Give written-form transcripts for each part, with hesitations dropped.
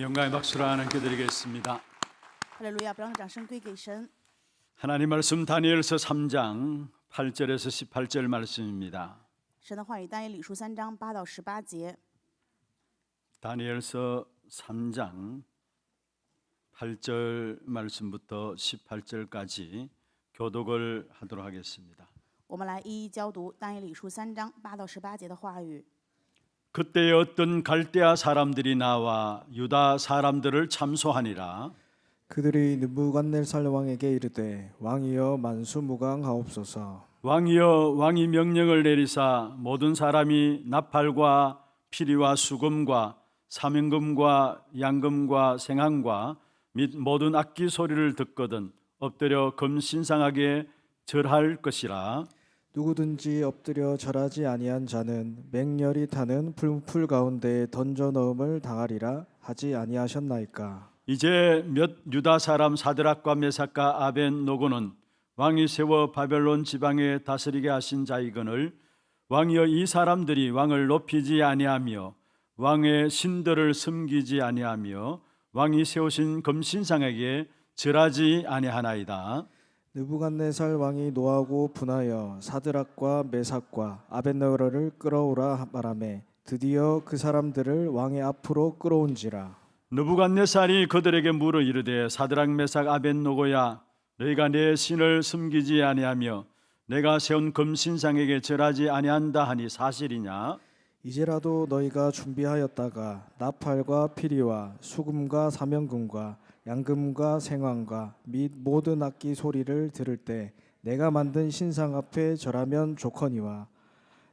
영광의 박수를 하나님께 드리겠습니다. 哈利路亚！不让掌声归给神。 하나님 말씀 다니엘서 3장 8절에서 18절 말씀입니다. 神的话语，但以理书3章8到18节。 다니엘서 3장 8절 말씀부터 18절까지 교독을 하도록 하겠습니다. 我们来一一教读但以理书3章8到18节的话语。 그때에 어떤 갈대아 사람들이 나와 유다 사람들을 참소하니라. 그들이 느부갓네살 왕에게 이르되 왕이여 만수무강하옵소서. 왕이여 왕이 명령을 내리사 모든 사람이 나팔과 피리와 수금과 사명금과 양금과 생황과 및 모든 악기 소리를 듣거든 엎드려 금신상하게 절할 것이라. 누구든지 엎드려 절하지 아니한 자는 맹렬히 타는 풀 가운데 던져 넣음을 당하리라 하지 아니하셨나이까. 이제 몇 유다 사람 사드락과 메삭과 아벤노고는 왕이 세워 바벨론 지방에 다스리게 하신 자이거늘 왕이여 이 사람들이 왕을 높이지 아니하며 왕의 신들을 섬기지 아니하며 왕이 세우신 금신상에게 절하지 아니하나이다. 느부갓네살 왕이 노하고 분하여 사드락과 메삭과 아벳느고를 끌어오라 말하매 드디어 그 사람들을 왕의 앞으로 끌어온지라. 느부갓네살이 그들에게 물어 이르되 사드락 메삭 아벳노고야 너희가 내 신을 섬기지 아니하며 내가 세운 금신상에게 절하지 아니한다 하니 사실이냐? 이제라도 너희가 준비하였다가 나팔과 피리와 수금과 사명금과 양금과 생황과 및 모든 악기 소리를 들을 때 내가 만든 신상 앞에 절하면 좋거니와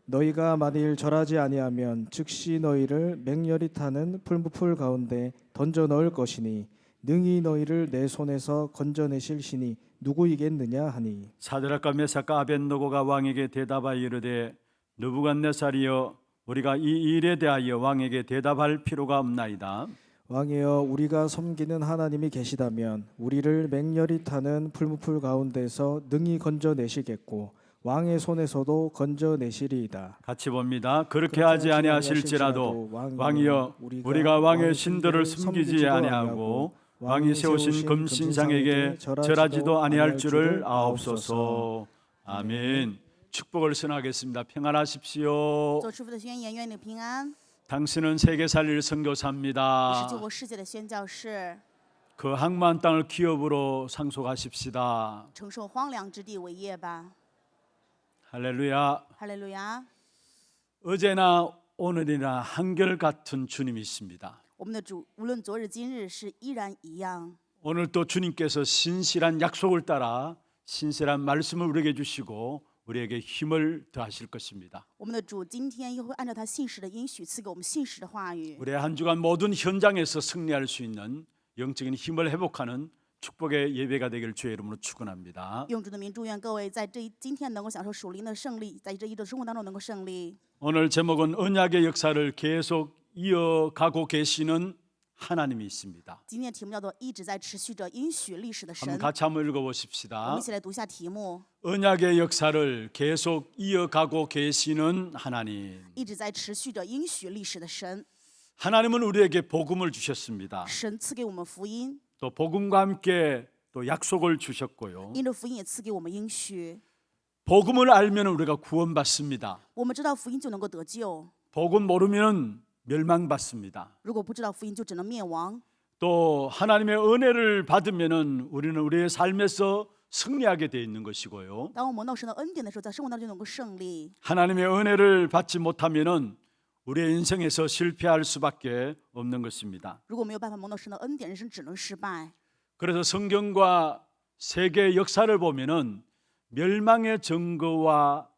너희가 만일 절하지 아니하면 즉시 너희를 맹렬히 타는 풀무풀 가운데 던져 넣을 것이니 능히 너희를 내 손에서 건져내실 신이 누구이겠느냐 하니. 사드락과 메삭과 아벳노고가 왕에게 대답하여 이르되 느부갓네살이여 우리가 이 일에 대하여 왕에게 대답할 필요가 없나이다. 왕이여 우리가 섬기는 하나님이 계시다면 우리를 맹렬히 타는 풀무풀 가운데서 능히 건져내시겠고 왕의 손에서도 건져내시리이다. 같이 봅니다. 그렇게 하지 아니하실지라도 왕이여 우리가 왕의 신들을 숨기지 아니하고 왕이 세우신 금신상에게 절하지도 아니할 줄을 아옵소서. 아멘. 축복을 선하겠습니다. 평안하십시오. 做师傅的宣言，愿你平安。 당신은 세계 살릴 你是 선교사입니다. 救活世界的宣教士， 그 항만 땅을 기업으로 상속하십시다. 承受荒凉之地为业吧。 할렐루야. 哈利路亚！ 어제나 오늘이나 한결같은 주님이십니다. 我们的主无论昨日今日是依然一样。 오늘 또 주님께서 신실한 약속을 따라 신실한 말씀을 우리에게 주시고 우리에게 힘을 더하실 것입니다. 我们的主今天又会按照他信实的应许赐给我们信实的话语。 우리의 한 주간 모든 현장에서 승리할 수 있는 영적인 힘을 회복하는 축복의 예배가 되길 주의 이름으로 축원합니다. 用主的名祝愿各位在今天能够享受属灵的胜利，在这一周的生活当中能够胜利。 오늘 제목은 언약의 역사를 계속 이어가고 계시는 하나님이 있습니다. 今天的题目叫做一直在持续着应许历史的神。 한번 같이 한번 我 읽어보십시다. 们一起来读一下题目： 언약의 역사를 계속 이어가고 계시는 하나님. 一直在持续着应许历史的神。 하나님은 우리에게 복음을 주셨습니다. 神赐给我们福音， 또 복음과 함께 또 약속을 주셨고요. 因着福音也赐给我们应许。 복음을 알면 우리가 구원받습니다. 我们知道福音就能够得救， 복음 모르면 멸망받습니다. 如果不知道福音就只能灭亡。 또 하나님의 은혜를 받으면은 우리는 우리의 삶에서 승리하게 돼 있는 것이고요. 当我们蒙到神的恩典的时候，在生活当中就能够胜利。 하나님의 은혜를 받지 못하면은 우리의 인생에서 실패할 수밖에 없는 것입니다. 如果没有办法蒙到神的恩典，人生只能失败。 그래서 성경과 세계 역사를 보면은 멸망의 증거와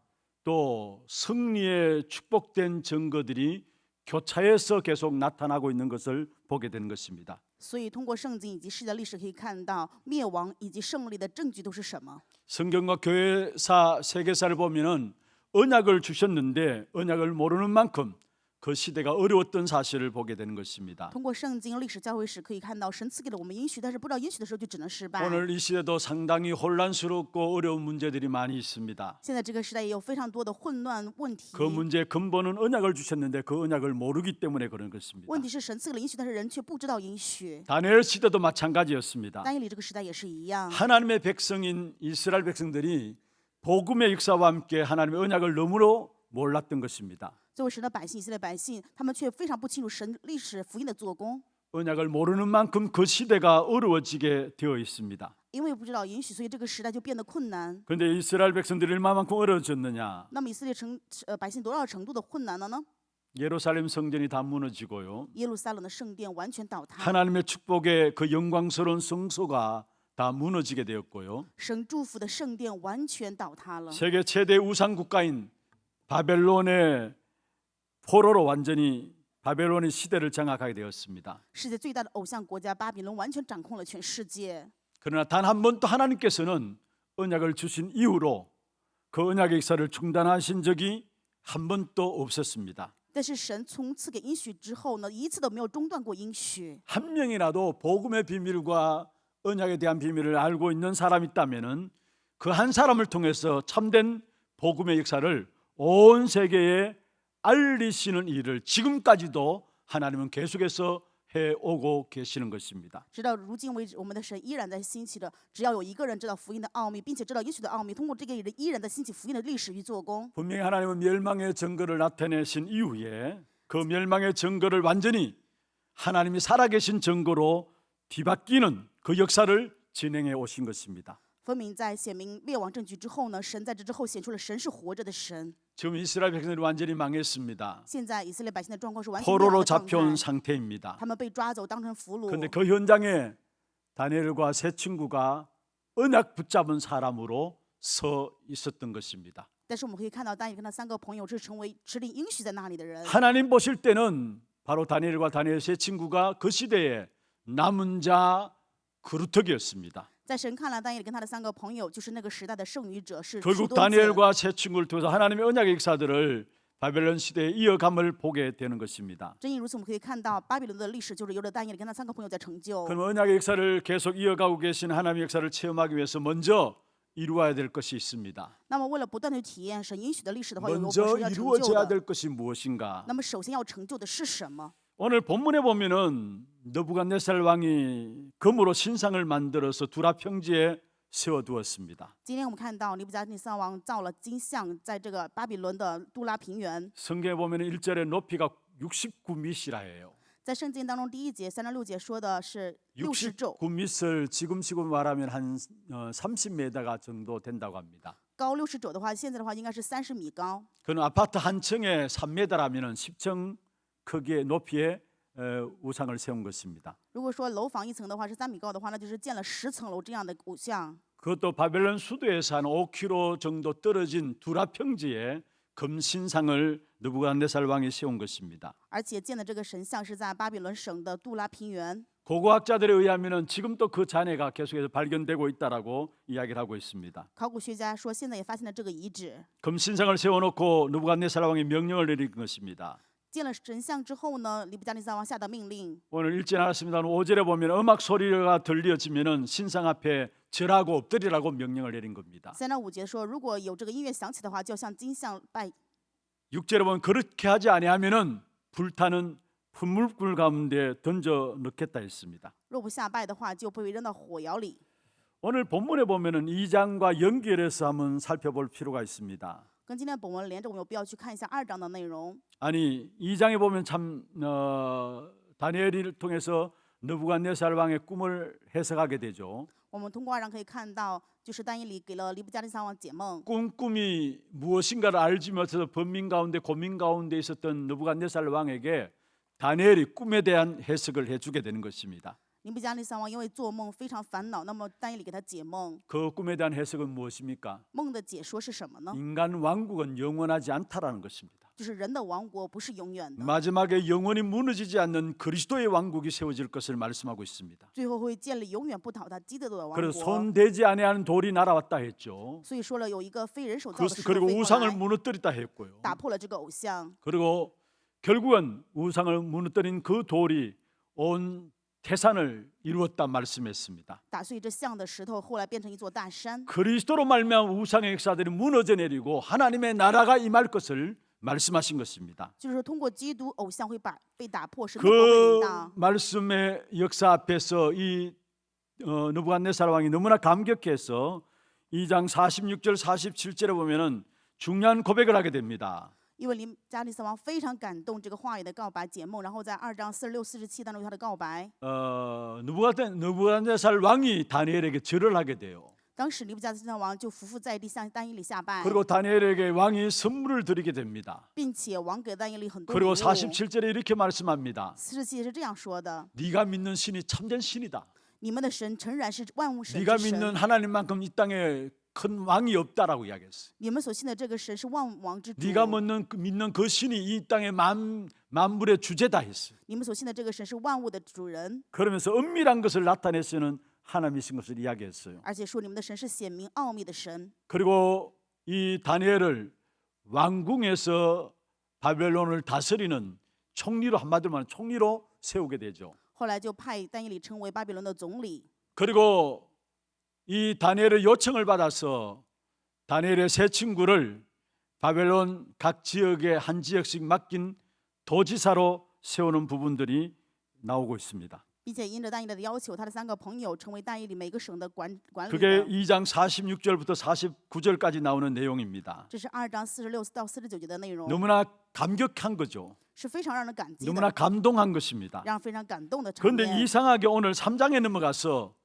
또 승리의 축복된 증거들이 교차해서 계속 나타나고 있는 것을 보게 되는 것입니다. 所以通过圣经以及世界历史可以看到，灭亡以及胜利的证据都是什么？ 성경과 교회사 세계사를 보면은 언약을 주셨는데 언약을 모르는 만큼 그 시대가 어려웠던 사실을 보게 되는 것입니다. 通过圣经历史教会史可以看到，神赐给了我们应许，但是不知道应许的时候就只能失败。 오늘 이 시대도 상당히 혼란스럽고 어려운 문제들이 많이 있습니다. 现在这个时代也有非常多的混乱问题。 그 문제의 근본은 언약을 주셨는데 그 언약을 모르기 때문에 그런 것입니다. 问题是神赐给了应许，但是人却不知道应许。 다니엘 시대도 마찬가지였습니다. 但以理这个时代也是一样， 하나님의 백성인 이스라엘 백성들이 복음의 역사와 함께 하나님의 언약을 너무나 몰랐던 것입니다. 作为神的百姓，以色列百姓，他们却非常不清楚神历史福音的做工， 언약을 모르는 만큼 그 시대가 어려워지게 되어 있습니다. 因为不知道应许，所以这个时代就变得困难。 그런데 이스라엘 백성들이 얼마만큼 어려워졌느냐? 那么以色列百姓多少程度的困难了呢？ 예루살렘 성전이 다 무너지고요. 耶路撒冷的圣殿完全倒塌， 하나님의 축복의 그 영광스러운 성소가 다 무너지게 되었고요. 神祝福的圣殿完全倒塌了。 세계 최대 우상 국가인 바벨론의 포로로 완전히 바벨론의 시대를 장악하게 되었습니다. 世界最大的偶像国家巴比伦完全掌控了全世界。 그러나 단 한 번도 하나님께서는 언약을 주신 이후로 그 언약의 역사를 중단하신 적이 한 번도 없었습니다. 但是神从赐给应许之后呢，一次都没有中断过应许。 한 명이라도 복음의 비밀과 언약에 대한 비밀을 알고 있는 사람이 있다면은 그 한 사람을 통해서 참된 복음의 역사를 온 세계에 알리시는 일을 지금까지도 하나님은 계속해서 해오고 계시는 것입니다. 直到如今为止，我们的神依然在兴起的。只要有一个人知道福音的奥秘，并且知道应许的奥秘，通过这个人依然在兴起福音的历史与做工。 분명히 하나님은 멸망의 증거를 나타내신 이후에 그 멸망의 증거를 완전히 하나님이 살아계신 증거로 뒤바뀌는 그 역사를 진행해 오신 것입니다. 分明在显明灭亡证据之后呢，神在这之后显出了神是活着的神。 지금 이스라엘 백성들이 완전히 망했습니다. 现在以色列百姓的状况是完全灭亡 포로로 的状 잡혀온 态， 상태입니다. 他们被抓走当成俘虏。 그런데 그 현장에 다니엘과 세 친구가 언약 붙잡은 사람으로 서 있었던 것입니다. 但是我们可以看到，但以理跟他三个朋友是成为持定应许在那里的人。 하나님 보실 때는 바로 다니엘과 다니엘 세 친구가 그 시대에 남은 자 그루터기였습니다. 在神看来，但以理跟他的三个朋友就是那个时代的剩余者，是 결국 树墩子。 다니엘과 세 친구를 통해서 하나님의 언약의 역사들을 바벨론 시대에 이어감을 보게 되는 것입니다. 正因如此，我们可以看到巴比伦的历史就是由着但以理跟他三个朋友在成就。 그럼 언약의 역사를 계속 이어가고 계신 하나님의 역사를 체험하기 위해서 먼저 이루어야 될 것이 있습니다. 那么，为了不断的体验神应许的历史的话，有我们 먼저 是要成就 이루어져야 的。 될 것이 무엇인가? 那么，首先要成就的是什么？ 오늘 본문에 보면은 느부갓네살 왕이 금으로 신상을 만들어서 두라 평지에 세워두었습니다. 今天我们看到尼布甲尼撒王造了金像，在这个巴比伦的杜拉平原。 성경에 보면은 1절에 높이가 69미시라 해요. 在圣经当中，第1节36节说的是60肘， 69미를 지금식으로 말하면 한 30m가 정도 된다고 합니다. 高60肘的话，现在的话应该是30米高。 그는 아파트 한 층에 3m라면은 10층 크기의 높이의 우상을 세운 것입니다. 如果说楼房一层的话是3米高的话，那就是建了10层楼这样的偶像。 그것도 바벨론 수도에서 한 5km 정도 떨어진 두라 평지에 금신상을 느부갓네살 왕이 세운 것입니다. 而且建的这个神像是在巴比伦省的杜拉平原。 고고학자들에 의하면은 지금도 그 잔해가 계속해서 발견되고 있다라고 이야기를 하고 있습니다. 考古学家说，现在也发现了这个遗址。 금신상을 세워놓고 느부갓네살 왕이 명령을 내린 것입니다. 建了神像之后呢，尼布甲尼撒王下的命令。 오늘 읽지 않았습니다. 5절에 보면 음악 소리가 들려지면은 신상 앞에 절하고 엎드리라고 명령을 내린 겁니다. 3到5节说，如果有这个音乐响起的话，就要向金像拜。 6절에 보면 그렇게 하지 아니하면은 불타는噴물불 가운데 던져 넣겠다 했습니다. 若不下拜的话，就被扔到火窑里。 오늘 본문에 보면은 2장과 연결해서 한번 살펴볼 필요가 있습니다. 跟今天本文连着，我们有必要去看一下2章的内容。 아니 2장에 보면 참 다니엘을 통해서 느부갓네살 왕의 꿈을 해석하게 되죠. 我们通过2章可以看到，就是但以理给了尼布甲尼撒王解梦。 꿈이 무엇인가를 알지 못해서 번민 가운데 고민 가운데 있었던 느부갓네살 왕에게 다니엘이 꿈에 대한 해석을 해주게 되는 것입니다. 尼布甲尼撒王因为做梦非常烦恼，那么但以理给他解梦。 그 꿈에 대한 해석은 무엇입니까? 梦的解说是什么呢？ 인간 왕국은 영원하지 않다라는 것입니다. 就是人的王国不是永远的， 마지막에 영원히 무너지지 않는 그리스도의 왕국이 세워질 것을 말씀하고 있습니다. 最后会建立永远不倒塌基督的王 그래서 国。 손대지 아니하는 돌이 날아왔다 했죠. 所以说了，有一个非人手造的石头 그리고 飞过 우상을 来， 무너뜨리다 했고요. 打破了这个偶像。 그리고 결국은 우상을 무너뜨린 그 돌이 온 태산을 이루었다 말씀했습니다. 打碎这像的石头，后来变成一座大山。 그리스도로 말미암아 우상의 역사들이 무너져 내리고 하나님의 나라가 임할 것을 말씀하신 것입니다. 就是说，通过基督，偶像会被打破，神的国会临 그 到。 말씀의 역사 앞에서 이 느부갓네살 왕이 너무나 감격해서 2장 46절 47절에 보면은 중요한 고백을 하게 됩니다. 因为加利斯王非常感动这个话语的告白解梦，然后在2章46、47当中有他的告白。 느부갓네살 왕이 다니엘에게 절을 하게 돼요. 当时尼布加利斯王就伏在地向但以理下拜， 그리고 다니엘에게 왕이 선물을 드리게 됩니다. 并且王给但以理很多礼 그리고 物。 47절에 이렇게 말씀합니다. 47是这样说的： 네가 믿는 신이 참된 신이다. 你们的神诚然是万物神 네가 之 믿는 神， 하나님만큼 이 땅에 큰 왕이 없다라고 이야기했어요. 你们所信的这个神是万王之主。 네가 믿는 그 신이 이 땅의 만물의 주제다 했어요. 你们所信的这个神是万物的主人， 그러면서 은밀한 것을 나타내시는 하나님이신 것을 이야기했어요. 而且说你们的神是显明奥秘的神。 그리고 이 다니엘을 왕궁에서 바벨론을 다스리는 총리로, 한마디로 말하면 총리로 세우게 되죠. 后来就派但以理成为巴比伦的总理。 그리고 이 다니엘의 요청을 받아서 다니엘의 세 친구를 바벨론 각 지역에 한 지역씩 맡긴 도지사로 세우는 부분들이 나오고 있습니다. 并且因着但以理的要求，他的3个朋友成为但以理每个省的管理 그게 的。 2장 46절부터 49절까지 나오는 내용입니다. 这是2章46到49节的内容， 너무나 감격한 거죠. 是非常让人感激 너무나 的， 감동한 것입니다. 让人非常感动的场 그런데 面。 이상하게 오늘 3장에 넘어가서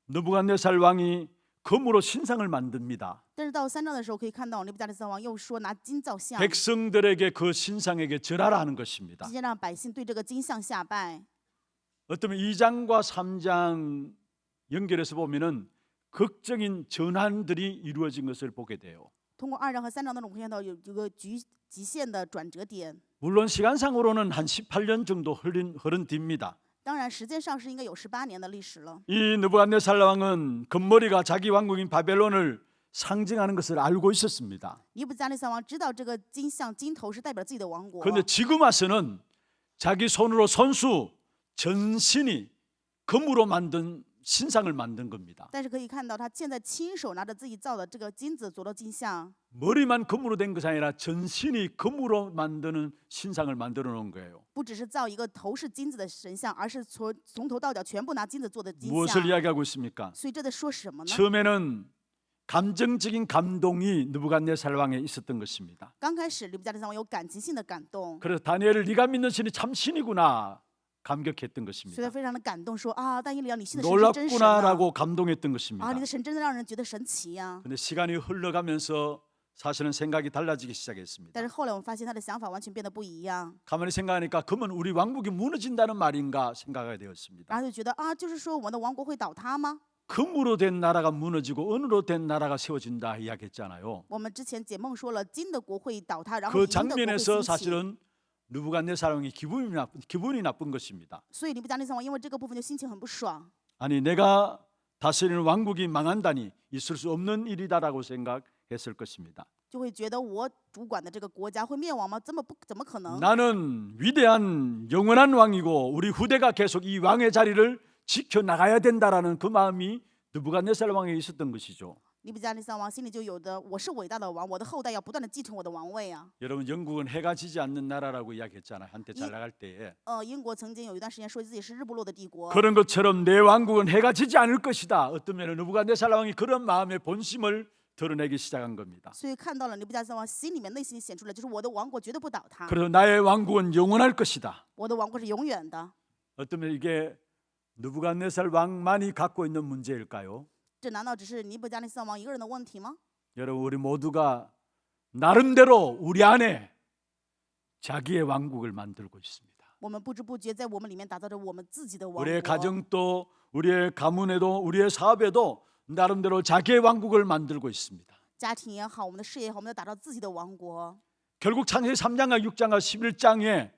느부갓네살 왕이 금으로 신상을 만듭니다. 但是到3章的时候，可以看到尼布加利斯王又说拿金造像， 백성들에게 그 신상에게 절하라 하는 것입니다. 直接让百姓对这个金像下拜。 어쩌면 2장과 3장 연결해서 보면은 극적인 전환들이 이루어진 것을 보게 돼요. 通过2章和3章当中，我们看到有一个极限的转折点。 물론 시간상으로는 한 18년 정도 흐른 뒤입니다. 当然，时间上是应该有18年的历史了。 이 느부갓네살 왕은 금머리가 자기 왕국인 바벨론을 상징하는 것을 알고 있었습니다. 尼布加利斯王知道这个金像金头是代表自己的王国， 그런데 지금 와서는 자기 손으로 손수 전신이 금으로 만든 신상을 만든 겁니다. 但是可以看到他现在亲手拿着自己造的这个金子做的金像， 머리만 금으로 된 것이 아니라 전신이 금으로 만드는 신상을 만들어 놓은 거예요. 不只是造一个头是金子的神像，而是从头到脚全部拿金子做的金 무엇을 像。 이야기하고 있습니까? 所以这在说什么呢？ 처음에는 감정적인 감동이 느부갓네살 왕에 있었던 것입니다. 刚开始尼布加利斯王有感情性的感动， 그래서 다니엘을 네가 믿는 신이 참 신이구나 감격했던 所以 것입니다. 他非常的感动，说啊，但以理啊，你信的神是真神啊， 놀랍구나라고 감동했던 啊， 것입니다. 你的神真的让人觉得神奇呀。 그런데 시간이 흘러가면서 사실은 생각이 달라지기 시작했습니다. 但是后来我们发现他的想法完全变得不一样， 가만히 생각하니까 그러면 우리 왕국이 무너진다는 말인가 생각하게 되었습니다. 然后就觉得啊，就是说我们的王国会倒塌吗？ 금으로 된 나라가 무너지고 은으로 된 나라가 세워진다 이야기했잖아요. 我们之前解梦说了，金的国会倒塌，然后 그 银的国会 장면에서 兴起。 사실은 느부갓네살 왕이 기분이 나쁜 것입니다. 所以尼布加利斯王因为这个部分就心情很不爽。 아니 내가 다스리는 왕국이 망한다니 있을 수 없는 일이다라고 생각했을 것입니다. 就会觉得我主管的这个国家会灭亡吗？怎么可能？ 나는 위대한 영원한 왕이고 우리 후대가 계속 이 왕의 자리를 지켜나가야 된다라는 그 마음이 느부갓네살 왕에 있었던 것이죠. 尼布加利斯王心里就有的，我是伟大的王，我的后代要不断的继承我的王位啊。 여러분 영국은 해가 지지 않는 나라라고 이야기했잖아요. 한때 잘 나갈 때에. 英国曾经有一段时间说自己是日不落的帝国， 그런 것처럼 내 왕국은 해가 지지 않을 것이다. 어떤 면에 느부갓네살 왕이 그런 마음의 본심을 드러내기 시작한 겁니다. 所以看到了尼布加利斯王心里面内心显出来，就是我的王国绝对不倒塌， 그래서 나의 왕국은 영원할 것이다. 我的王国是永远的。 어떤 면에 이게 느부갓네살 왕만이 갖고 있는 문제일까요? 这难道只是尼布加利斯王一个人的问题吗？ 여러분 우리 모두가 나름대로 우리 안에 자기의 왕국을 만들고 있습니다. 我们不知不觉在我们里面打造着我们自己的王 우리의 国。 가정도 우리의 가문에도 우리의 사업에도 나름대로 자기의 왕국을 만들고 있습니다. 家庭也好，我们的事业也好，我们要打造自己的王国。 결국 창세기 3장과 6장과 11장에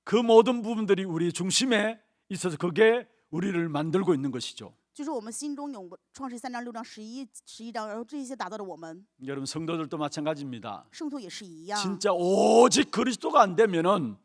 그 모든 부분들이 우리 중심에 있어서 그게 우리를 만들고 있는 것이죠. 就是我们心中有创世3章、6章、11章，然后这些打造着我们。 여러분 성도들도 마찬가지입니다. 圣徒也是一样。 진짜 오직 그리스도가 안 되면은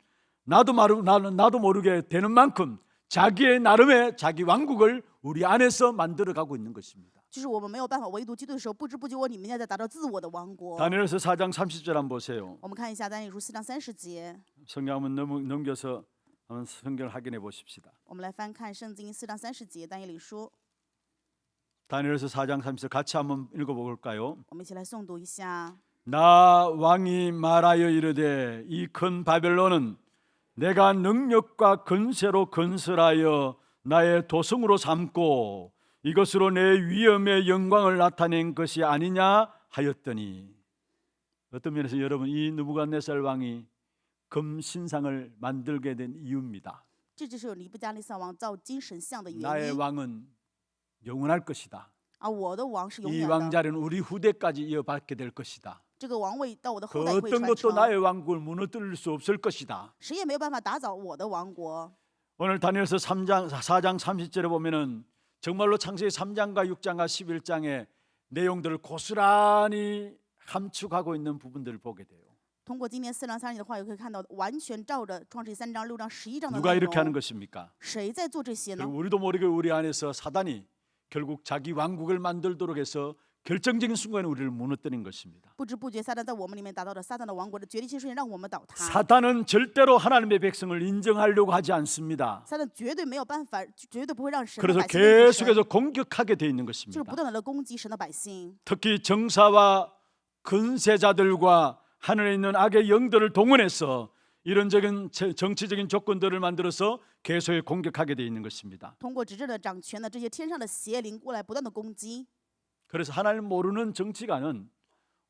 나도 모르게 되는 만큼 자기의 나름의 자기 왕국을 우리 안에서 만들어가고 있는 것입니다. 就是我们没有办法唯独基督的时候，不知不觉我里面在打造自我的王国。 다니엘서 4장 30절 한번 보세요. 我们看一下但以理书4章30节， 성경 한번 넘겨서 한번 성경을 확인해 보십시다. 我们来翻看圣经4章30节，但以理书， 다니엘서 4장 30절 같이 한번 읽어볼까요? 我们一起来诵读一下。 나 왕이 말하여 이르되 이 큰 바벨론은 내가 능력과 근세로 건설하여 나의 도성으로 삼고 이것으로 내 위엄의 영광을 나타낸 것이 아니냐 하였더니, 어떤 면에서 여러분 이 느부갓네살 왕이 금신상을 만들게 된 이유입니다. 这就是尼布加利撒王造金神像的原 나의 因。 왕은 영원할 것이다. 啊，我的王是永 이 远的， 왕자리는 우리 후대까지 이어받게 될 것이다. 这个王位到我的 그 后代会 어떤 传 것도 承， 나의 왕국을 무너뜨릴 수 없을 것이다. 谁也没有办法打倒我的王国。 오늘 다니엘서 4장 30절에 보면은 정말로 창세기 3장과 6장과 11장의 내용들을 고스란히 함축하고 있는 부분들을 보게 돼요. 通过今天4章30节的话，也可以看到完全照着创世记3章、6章、11章的 누가 内 이렇게 하는 容。 것입니까? 谁在做这些呢？ 결국 우리도 모르게 우리 안에서 사단이 결국 자기 왕국을 만들도록 해서 결정적인 순간에 우리를 무너뜨린 것입니다. 不知不觉，撒旦在我们里面打造了撒旦的王国的决定性瞬间，让我们倒塌。 사단은 절대로 하나님의 백성을 인정하려고 하지 않습니다. 撒旦绝对没有办法，绝对不会让神的 그래서 百姓认识神， 계속해서 공격하게 돼 있는 就是 것입니다. 不断的攻击神的百姓。 특히 정사와 근세자들과 하늘에 있는 악의 영들을 동원해서 이런적인 정치적인 조건들을 만들어서 계속 공격하게 돼 있는 것입니다. 通过执政的掌权的这些天上的邪灵过来，不断的攻击。 그래서 하나님 모르는 정치가는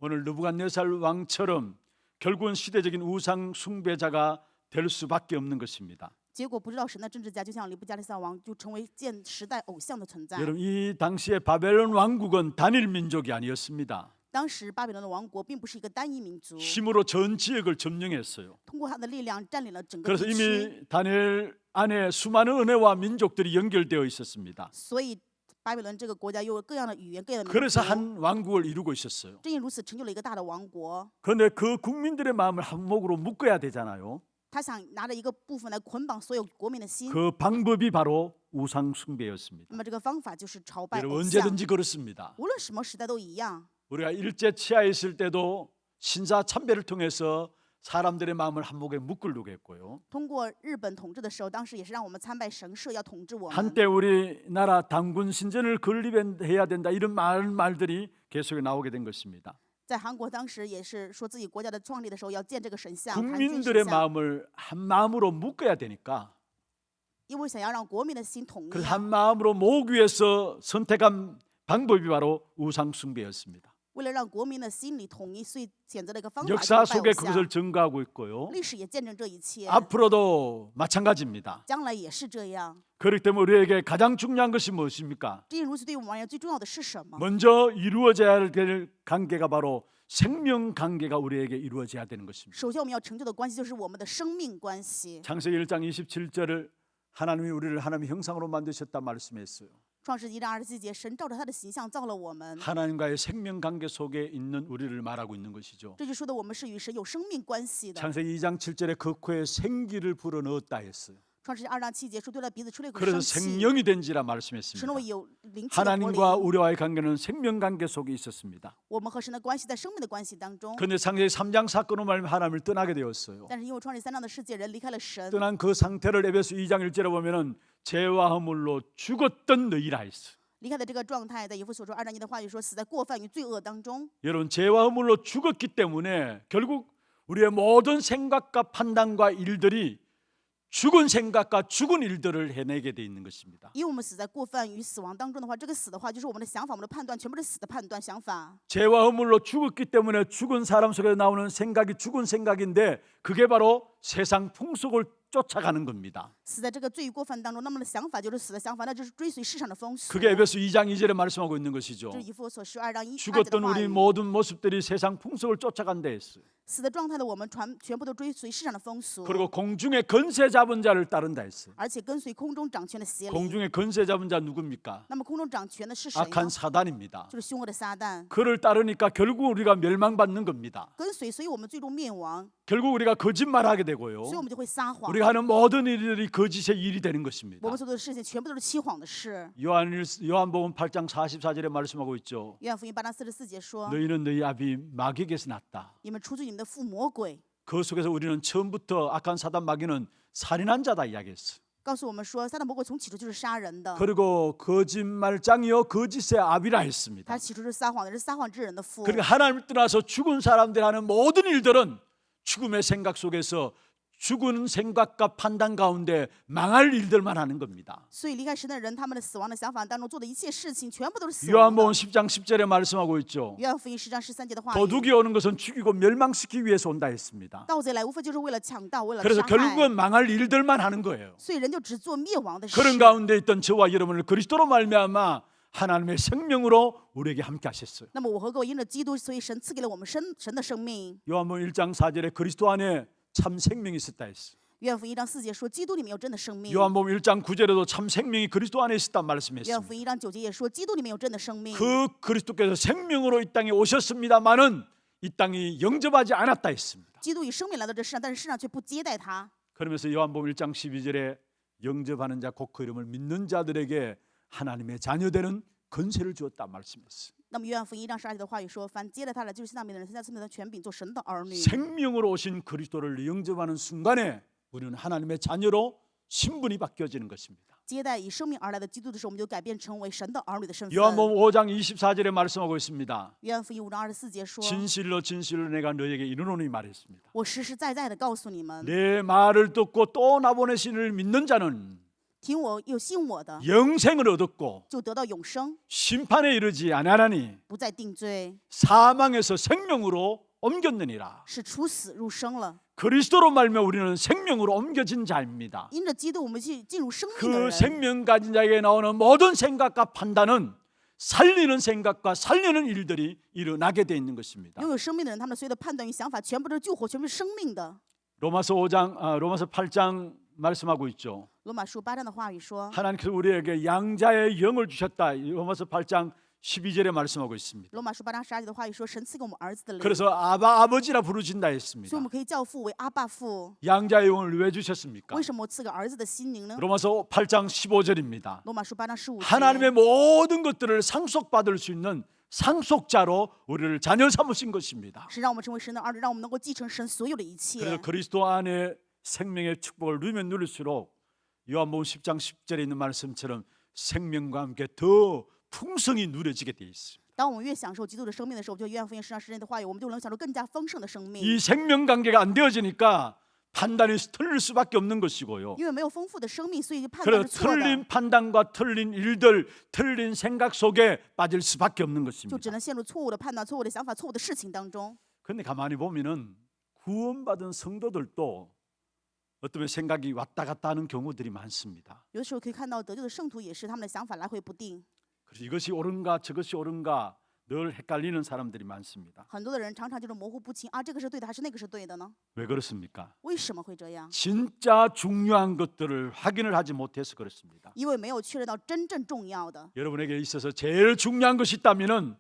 오늘 느부갓네살 왕처럼 결국은 시대적인 우상 숭배자가 될 수밖에 없는 것입니다. 结果不知道神的政治家，就像尼布加利撒王，就成为建时代偶像的存在。 여러분 이 당시에 바벨론 왕국은 단일 민족이 아니었습니다. 当时巴比伦的王国并不是一个单一民族， 힘으로 전 지역을 점령했어요. 通过他的力量占领了整个 그래서 地区， 이미 다니엘 안에 수많은 은혜와 민족들이 연결되어 있었습니다. 所以巴比伦这个国家有各样的语言、各样的民 그래서 族。 한 왕국을 이루고 있었어요. 正因如此，成就了一个大的王国。 그런데 그 국민들의 마음을 한목으로 묶어야 되잖아요. 他想拿着一个部分来捆绑所有国民的心， 그 방법이 바로 우상 숭배였습니다. 那么这个方法就是朝拜 여러분 偶像。 언제든지 그렇습니다. 无论什么时代都一样。 우리가 일제 치하에 있을 때도 신사 참배를 통해서 사람들의 마음을 한목에 묶으려고 했고요. 通过日本统治的时候，当时也是让我们参拜神社，要统治我们。 한때 우리나라 당군 신전을 건립해야 된다 이런 말들이 계속 나오게 된 것입니다. 在韩国当时也是说自己国家的创立的时候要建这个神像，韩君 국민들의 神像， 마음을 한 마음으로 묶어야 되니까 因为想要让国民的心统一 그 ，한 마음으로 모으기 위해서 선택한 방법이 바로 우상 숭배였습니다. 为了让国民的心里统一，所以选择了一个方法， 역사 就是拜 속에 偶像 그것을 증거하고 있고요. 历史也见证这一切， 앞으로도 마찬가지입니다. 将来也是这样。 그렇기 때문에 우리에게 가장 중요한 것이 무엇입니까? 正因如此，对我们而言最重要的是什么？ 먼저 이루어져야 될 관계가 바로 생명 관계가 우리에게 이루어져야 되는 것입니다. 首先我们要成就的关系就是我们的生命关系。 창세기 1장 27절을 하나님이 우리를 하나님의 형상으로 만드셨다 말씀했어요. 创世纪1章27节，神照着他的形象造了我们， 하나님과의 생명 관계 속에 있는 우리를 말하고 있는 것이죠. 这就说的我们是与神有生命关系的。 창세기 2장 7절에 그 코에 생기를 불어넣었다 했어요. 创世纪2章7节说，对他鼻子吹了一口 그래서 生气， 생명이 된지라 使 말씀했습니다. 我有灵气的活 하나님과 灵。 우리와의 관계는 생명 관계 속에 있었습니다. 我们和神的关系在生命的关系当中， 그런데 창세기 3장 사건으로 말하면 하나님을 떠나게 되었어요. 但是因为创世3章的世界人离开了神， 떠난 그 상태를 에베소 2장 1절에 보면은 죄와 허물로 죽었던 너희라 했어요. 离开的这个状态，在以弗所说2章1的话语说，死在过犯与罪恶当中。 여러분 죄와 허물로 죽었기 때문에 결국 우리의 모든 생각과 판단과 일들이 죽은 생각과 죽은 일들을 해내게 돼 있는 것입니다. 因为我们死在过犯与死亡当中的话，这个死的话就是我们的想法、我们的判断，全部是死的判断、想法。 죄와 허물로 죽었기 때문에 죽은 사람 속에 나오는 생각이 죽은 생각인데 그게 바로 세상 풍속을 쫓아가는 겁니다. 死在这个罪与过犯当中，那么的想法就是死的想法，那就是追随世上的风俗。 그게 에베소 2장 2절에 말씀하고 있는 것이죠. 这是以弗所12章1 2节的 죽었던 话 우리 语。 모든 모습들이 세상 풍속을 쫓아간다 했어요. 死的状态的我们全部都追随世上的风俗， 그리고 공중의 건세 잡은 자를 따른다 했어요. 而且跟随空中掌权的邪灵。 공중의 건세 잡은 자 누굽니까? 那么空中掌权的是谁呢？ 악한 사단입니다. 就是凶恶的撒旦。 그를 따르니까 결국 우리가 멸망받는 겁니다. 跟随，所以我们最终灭亡， 결국 우리가 거짓말하게 되고요. 所以我们就会撒谎。 우리가 하는 모든 일들이 거짓의 일이 되는 것입니다. 我们所做的事情全部都是欺谎的事。 요한복음 8장 44절에 말씀하고 있죠. 约翰福音8章44节说 너희는 너희 아비 마귀에게서 났다. 你们出自你们的父魔鬼。 그 속에서 우리는 처음부터 악한 사단 마귀는 살인한 자다 이야기했어. 告诉我们说，撒旦魔鬼从起初就是杀人的， 그리고 거짓말장이요 거짓의 아비라 했습니다. 他起初是撒谎的，是撒谎之人的父。 그러니까 하나님을 떠나서 죽은 사람들이 하는 모든 일들은 죽음의 생각 속에서 죽은 생각과 판단 가운데 망할 일들만 하는 겁니다. 所以离开神的人，他们的死亡的想法当中做的一切事情，全部都是死亡的。 요한복음 10장 10절에 말씀하고 있죠. 约翰福音10章13节的话语， 도둑이 오는 것은 죽이고 멸망시키기 위해서 온다 했습니다. 盗贼来无非就是为了抢盗，为了 그래서 杀害， 결국은 망할 일들만 하는 거예요. 所以人就只做灭亡的事。 그런 가운데 있던 저와 여러분을 그리스도로 말미암아 하나님의 생명으로 우리에게 함께 하셨어요. 那么我和各位因着基督，所以神赐给了我们神的生命。 요한복음 1장 4절에 그리스도 안에 참 생명이 있었다 했어요. 约翰福音1章4节说，基督里面有真的生命。 요한복음 1장 9절에도 참 생명이 그리스도 안에 있었단 约翰 말씀했습니다. 福音1章9节也说，基督里面有真的生命。 그 그리스도께서 생명으로 이 땅에 오셨습니다마는 이 땅이 영접하지 않았다 했습니다. 基督以生命来到这世上，但是世上却不接待他。 그러면서 요한복음 1장 12절에 영접하는 자 곧 그 이름을 믿는 자들에게 하나님의 자녀되는 건세를 주었다 말씀했어요. 那么约翰福音1章12节的话语说，凡接待他的，就是那名的人，参加赐的权柄，做神的儿女。 생명으로 오신 그리스도를 영접하는 순간에 우리는 하나님의 자녀로 신분이 바뀌어지는 것입니다. 接待以生命而来的基督的时候，我们就改变成为神的儿女的身份。 요한복음 5장 24절에 말씀하고 있습니다. 约翰福音5章24节说， 진실로 진실로 내가 너에게 이르노니 말했습니다. 我实实在在的告诉你们， 내 말을 듣고 또 나보내신 이를 믿는 자는 听我又信我的， 영생을 얻었고 就得到永生， 심판에 이르지 아니하나니 不再定罪， 사망에서 생명으로 옮겼느니라. 是出死入生了。 그리스도로 말미암아 우리는 생명으로 옮겨진 자입니다. 因着基督，我们进入生命的 그 人。 생명 가진 자에게 나오는 모든 생각과 판단은 살리는 생각과 살리는 일들이 일어나게 돼 있는 것입니다. 拥有生命的人，他们所有的判断与想法，全部都是救活，全部是生命的。 로마서 8장 말씀하고 있죠. 罗马书8章的话语说， 하나님께서 우리에게 양자의 영을 주셨다. 로마서 8장 12절에 말씀하고 있습니다. 罗马书8章12节的话语说，神赐给我们儿子的灵， 그래서 아버지라 부르진다 所以 했습니다. 我们可以叫父为阿爸父。 양자의 영을 왜 주셨습니까? 为什么赐给儿子的心灵呢？ 로마서 8장 15절입니다. 罗马书8章15节， 하나님의 모든 것들을 상속받을 수 있는 상속자로 우리를 자녀 삼으신 것입니다. 是让我们成为神的儿女，让我们能够继承神所有的一 그래서 切。 그리스도 안에 생명의 축복을 누리면 누릴수록 요한복음 10장 10절에 있는 말씀처럼 생명과 함께 더 풍성히 누려지게 돼 있어요. 当我们越享受基督的生命的时候，就约翰福音10章10节的话语，我们就能享受更加丰盛的生命。 이 생명 관계가 안 되어지니까 판단이 틀릴 수밖에 없는 것이고요. 因为没有丰富的生命，所以判断 그래서 是错的， 틀린 판단과 틀린 일들, 틀린 생각 속에 빠질 수밖에 없는 就只 것입니다. 能陷入错误的判断、错误的想法、错误的事情当中。 그런데 가만히 보면은 구원받은 성도들도 어떤 생각이 왔다 갔다 하는 경우들이 많습니다. 有的时候可以看到得救的圣徒也是他们的想法来回不定， 그래서 이것이 옳은가 저것이 옳은가 늘 헷갈리는 사람들이 많습니다. 很多的人常常就是模糊不清啊，这个是对的还是那个是对的呢？ 왜 그렇습니까? 为什么会这样？ 진짜 중요한 것들을 확인을 하지 못해서 그렇습니다. 因为没有确认到真正重要的。 여러분에게 있어서 제일 중요한 것이 있다면은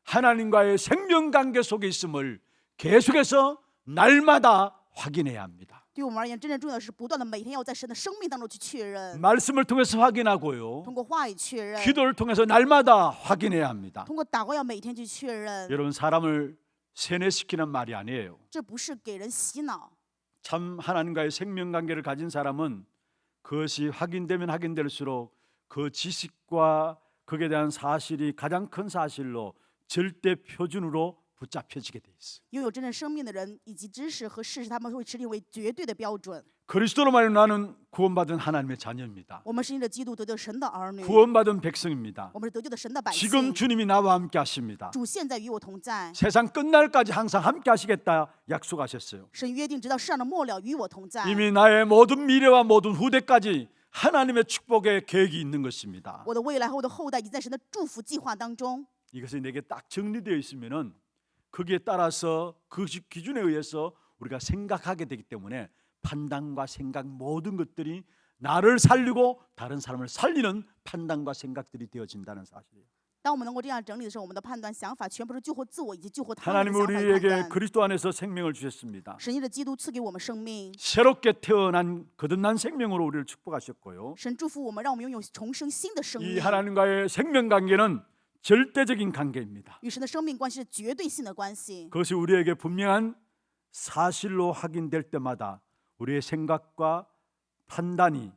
하나님과의 생명 관계 속에 있음을 계속해서 날마다 확인해야 합니다. 对我们而言，真正重要的是不断的每天要在神的生命当中去确认， 말씀을 통해서 확인하고요. 通过话语确认， 기도를 통해서 날마다 확인해야 합니다. 通过祷告要每天去确认。 여러분 사람을 세뇌시키는 말이 아니에요. 这不是给人洗脑。 참 하나님과의 생명 관계를 가진 사람은 그것이 확인되면 확인될수록 그 지식과 그에 대한 사실이 가장 큰 사실로 절대 표준으로 붙잡혀지게 돼 있어. 拥有真正生命的人以及知识和事实，他们会持定为绝对的标准。 그리스도로 말하면 나는 구원받은 하나님의 자녀입니다. 我们是因着基督得救神的儿女， 구원받은 백성입니다. 我们是得救的神的百 지금 姓。 주님이 나와 함께 하십니다. 主现在与我同在， 세상 끝날까지 항상 함께 하시겠다 약속하셨어요. 神约定直到世上的末了与我同在。 이미 나의 모든 미래와 모든 후대까지 하나님의 축복의 계획이 있는 것입니다. 我的未来和我的后代已经在神的祝福计划当中。 이것이 내게 딱 정리되어 있으면은 거기에 따라서 그 기준에 의해서 우리가 생각하게 되기 때문에 판단과 생각 모든 것들이 나를 살리고 다른 사람을 살리는 판단과 생각들이 되어진다는 사실이에요. 当我们能够这样整理的时候，我们的判断、想法全部是救活自我以及救活他人 하나님 的想法与判 우리에게 断。 그리스도 안에서 생명을 주셨습니다. 神因着基督赐给我们生命， 새롭게 태어난 거듭난 생명으로 우리를 축복하셨고요. 神祝福我们，让我们拥有重生新的生 이 命。 하나님과의 생명 관계는 절대적인 관계입니다. 与神的生命关系是绝对性的关系， 그것이 우리에게 분명한 사실로 확인될 때마다 우리의 생각과 판단이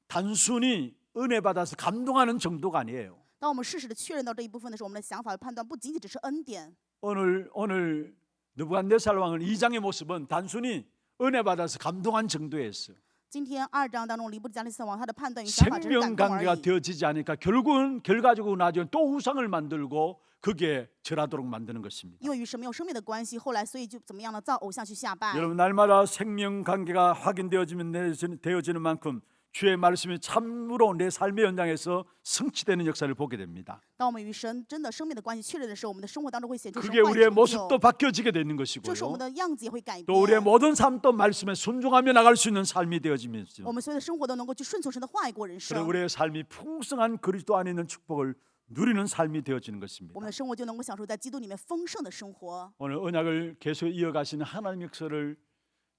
단순히 은혜 받아서 감동하는 정도가 아니에요. 当我们事实的确认到这一部分的时候，我们的想法和判断不仅仅只是恩典。 오늘 느부갓네살 왕은 2장의 모습은 단순히 은혜 받아서 감동한 정도였어요. 今天2章当中，尼布甲尼撒王他的判断与想法只是 생명 感动而 관계가 已。 되어지지 않으니까 결국은 결과적으로 나중에 또 우상을 만들고 그게 절하도록 만드는 것입니다. 因为与神没有生命的关系，后来所以就怎么样呢？造偶像去下拜。 여러분 날마다 생명 관계가 되어지는 만큼 주의 말씀이 참으로 내 삶의 현장에서 성취되는 역사를 보게 됩니다. 当我们与神真的生命的关系确认的时候，我们的生活当中会显出神 그게 话语 우리의 成 모습도 就， 바뀌어지게 되는 这时我 것이고요. 们的样子也会改 또 우리의 变。 모든 삶도 말씀에 순종하며 나갈 수 있는 삶이 되어지면서 我们所有的生活都能够去顺从神的话语过人 그래 生， 우리의 삶이 풍성한 그리스도 안에 있는 축복을 누리는 삶이 되어지는 我 것입니다. 们的生活就能够享受在基督里面丰盛的生活。 오늘 언약을 계속 이어가시는 하나님 역사를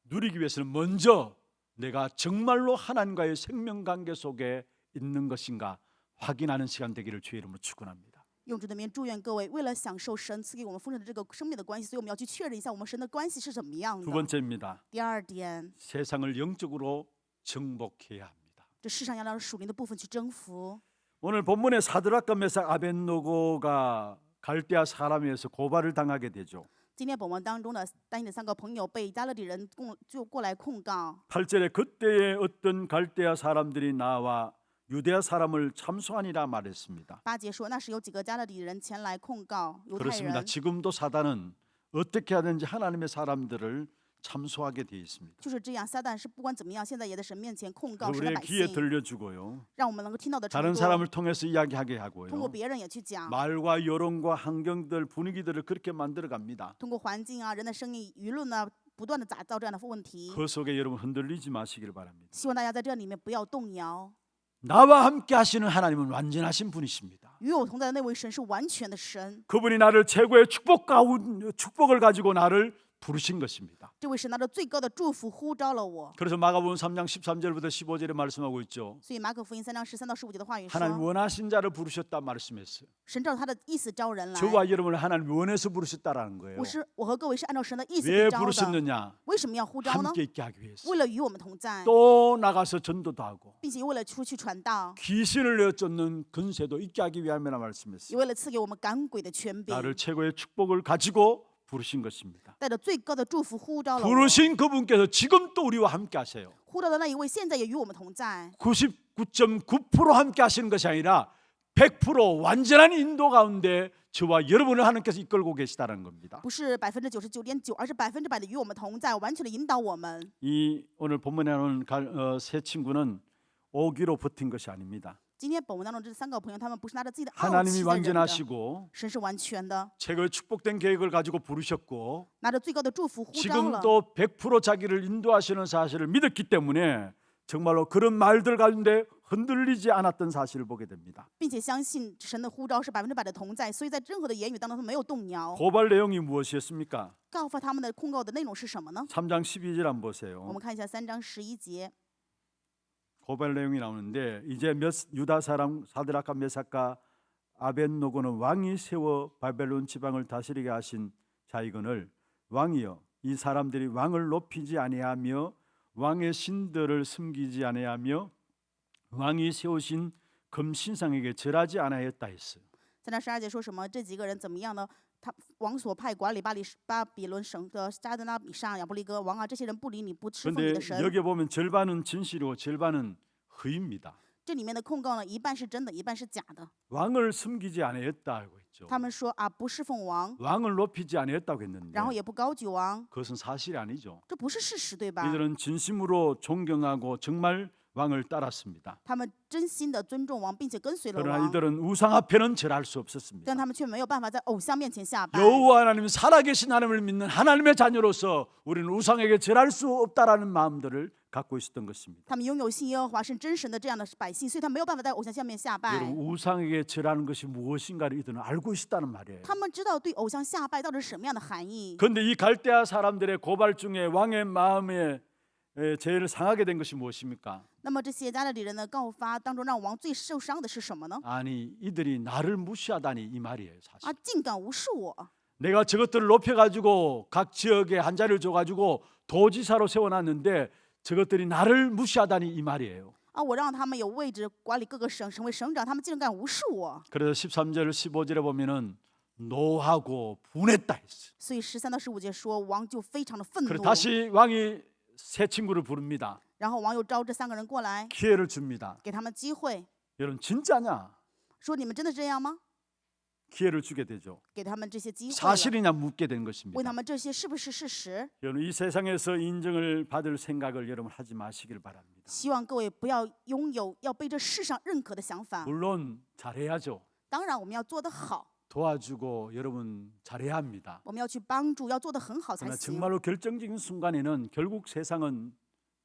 누리기 위해서는 먼저 내가 정말로 하나님과의 생명 관계 속에 있는 것인가 확인하는 시간 되기를 주의 이름으로 축원합니다. 用主的名祝愿各位，为了享受神赐给我们丰盛的这个生命的关系，所以我们要去确认一下我们神的关系是怎么样 두 的。 번째입니다. 第二点， 세상을 영적으로 정복해야 합니다. 这世上要让属灵的部分去征服。 오늘 본문의 사드락과 메삭 아벳노고가 갈대아 사람에서 고발을 당하게 되죠. 今天本文当中的丹尼的3个朋友被加勒底人就过来控告。 8절에 그때에 어떤 갈대아 사람들이 나와 유대아 사람을 참소하니라 말했습니다. 8节说，那时有几个加勒底人前来控告犹太 그렇습니다. 人。 지금도 사단은 어떻게 하든지 하나님의 사람들을 참소하게 되어 있습니다. 就是这样，撒旦是不管怎么样，现在也在神面前控告神的 우리의 百 귀에 姓， 들려주고요. 让我们能够听到的程 다른 度， 사람을 통해서 이야기하게 通过 하고요. 别人也去讲， 말과 여론과 환경들 분위기들을 그렇게 만들어 갑니다. 通过环境啊、人的声音、舆论呢，不断的打造这样的问题。 그 속에 여러분 흔들리지 마시길 바랍니다. 希望大家在这里面不要动摇。 나와 함께 하시는 하나님은 완전하신 분이십니다. 与我同在的那位神是完全的神， 그분이 나를 최고의 축복을 가지고 나를 부르신 것입니다. 这位神拿着最高的祝福呼召了我。 그래서 마가복음 3장 13절부터 15절에 말씀하고 있죠. 所以马可福音3章13到15节的话语 하나님 说， 원하신 자를 부르셨다 말씀했어요. 神照着他的意思招人来。 저와 여러분을 하나님 원해서 부르셨다라는 거예요. 我和各位是按照神的意思 왜 被招的。 부르셨느냐? 为什么要呼召呢？ 함께 있게 하기 위해서. 为了与我们同在， 또 나가서 전도도 하고 并且为了出去传道， 귀신을 내쫓는 근세도 있게 하기 위함이라 말씀했어요. 也为了赐给我们赶鬼的权柄， 나를 최고의 축복을 가지고 부르신 것입니다. 带着最高的祝福呼召了我。 부르신 그분께서 지금 또 우리와 함께 하세요. 呼召的那一位，现在也与我们同在。 99.9% 함께 하시는 것이 아니라 100% 완전한 인도 가운데 저와 여러분을 하나님께서 이끌고 계시다는 겁니다. 不是99.9%，而是100%的与我们同在，完全的引导我们。 이 오늘 본문에 나오는 세 친구는 오기로 버틴 것이 아닙니다. 今天本文当中这3个朋友，他们不是拿着自己的傲 하나님이 气在忍的， 완전하시고 神是完全的， 최고의 축복된 계획을 가지고 부르셨고 拿着最高的祝福呼召了。 지금도 100% 자기를 인도하시는 사실을 믿었기 때문에 정말로 그런 말들 가운데 흔들리지 않았던 사실을 보게 됩니다. 并且相信神的呼召是100%的同在，所以在任何的言语当中他没有动摇。 고발 내용이 무엇이었습니까? 告发他们的控告的内容是什么呢？ 3장 12절 한번 我 보세요. 们看一下3章11节。 고발 내용이 나오는데 이제 유다 사람 사드락과 메삭과 아벳노고는 왕이 세워 바벨론 지방을 다스리게 하신 자이거늘 왕이여 이 사람들이 왕을 높이지 아니하며 왕의 신들을 숨기지 아니하며 왕이 세우신 금신상에게 절하지 아니하였다 했어요. 3章12节说什么？这几个人怎么样呢？他王所派管理巴比伦省的撒德纳比上亚伯利哥王啊，这些人不理你，不侍奉你 그런데 的神。 여기 보면 절반은 진실이고 절반은 허위입니다. 这里面的控告呢，一半是真的，一半是假的。 왕을 숨기지 아니했다고 했죠. 他们说啊，不侍奉王， 왕을 높이지 아니했다고 했는데 然后也不高举王， 그것은 사실이 아니죠. 这不是事实，对吧？ 이들은 진심으로 존경하고 정말 왕을 따랐습니다. 他们真心的尊重王，并且跟随了 그러나 王， 이들은 우상 앞에는 절할 수 없었습니다. 但他们却没有办法在偶像面前下拜。 여호와 하나님 살아계신 하나님을 믿는 하나님의 자녀로서 우리는 우상에게 절할 수 없다라는 마음들을 갖고 있었던 것입니다. 他们拥有信耶和华是真神的这样的百姓，所以他没有办法在偶像下面下拜。 여러분 우상에게 절하는 것이 무엇인가를 이들은 알고 있었다는 말이에요. 他们知道对偶像下拜到底是什么样的含义。 그런데 이 갈대아 사람들의 고발 중에 왕의 마음에 제일 상하게 된 것이 무엇입니까? 那么这些加勒底人的告发当中，让王最受伤的是什么呢？ 아니 이들이 나를 무시하다니 이 말이에요. 사실 啊，竟敢无视我！ 내가 저것들을 높여가지고 각 지역에 한 자리를 줘가지고 도지사로 세워놨는데 저것들이 나를 무시하다니 이 말이에요. 啊，我让他们有位置管理各个省，成为省长，他们竟然敢无视我！ 그래서 13절 15절에 보면은 노하고 분했다 했어요. 所以13到15节说，王就非常的愤 그리고 怒， 다시 왕이 세 친구를 부릅니다. 然后王又招这3个人过来， 기회를 줍니다. 给他们机会， 여러분 진짜냐? 说你们真的这样吗？ 기회를 주게 되죠. 给他们这些机会了， 사실이냐 묻게 된 问 것입니다. 他们这些是不是事实？ 여러분 이 세상에서 인정을 받을 생각을 여러분 하지 마시길 바랍니다. 希望各位不要拥有要被这世上认可的想法。 물론 잘해야죠. 当然，我们要做得好， 도와주고 여러분 잘해야 합니다. 我们要去帮助，要做得很好才 그러나 行。 정말로 결정적인 순간에는 결국 세상은